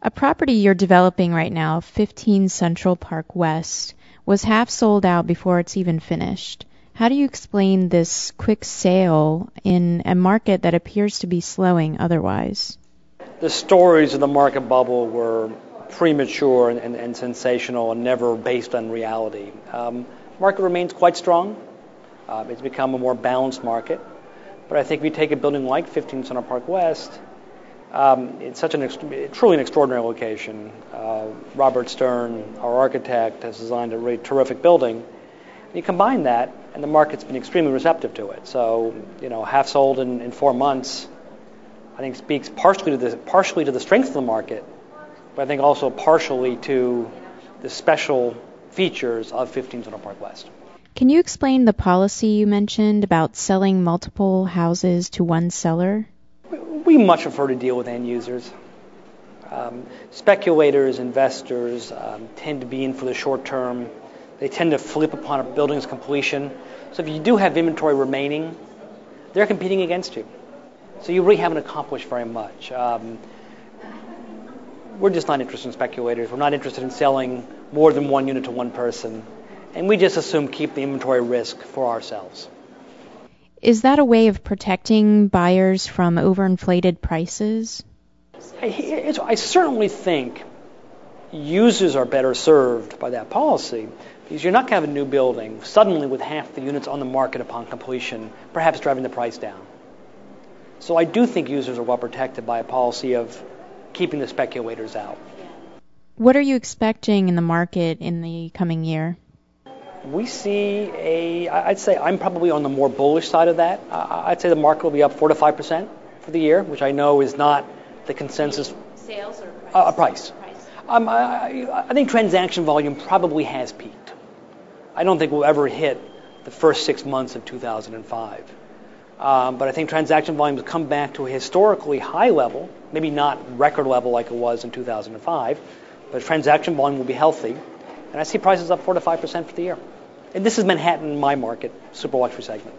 A property you're developing right now, 15 Central Park West, was half sold out before it's even finished. How do you explain this quick sale in a market that appears to be slowing otherwise? The stories of the market bubble were premature and sensational and never based on reality. Market remains quite strong. It's become a more balanced market. But I think if you take a building like 15 Central Park West, it's such truly an extraordinary location. Robert Stern, our architect, has designed a really terrific building. And you combine that, and the market's been extremely receptive to it. So, half sold in 4 months, I think speaks partially to the strength of the market, but I think also partially to the special features of 15 Central Park West. Can you explain the policy you mentioned about selling multiple houses to one seller? We much prefer to deal with end users. Speculators, investors tend to be in for the short term. They tend to flip upon a building's completion. So if you do have inventory remaining, they're competing against you. So you really haven't accomplished very much. We're just not interested in speculators. We're not interested in selling more than one unit to one person. And we just assume keep the inventory risk for ourselves. Is that a way of protecting buyers from overinflated prices? I certainly think users are better served by that policy because you're not going to have a new building suddenly with half the units on the market upon completion, perhaps driving the price down. So I do think users are well protected by a policy of keeping the speculators out. What are you expecting in the market in the coming year? We see I'd say I'm probably on the more bullish side of that. I'd say the market will be up 4 to 5% for the year, which I know is not the consensus. Sales or price? Price. I think transaction volume probably has peaked. I don't think we'll ever hit the first 6 months of 2005. But I think transaction volume has come back to a historically high level, maybe not record level like it was in 2005, but transaction volume will be healthy. And I see prices up 4 to 5% for the year. And this is Manhattan, my market, super luxury segment.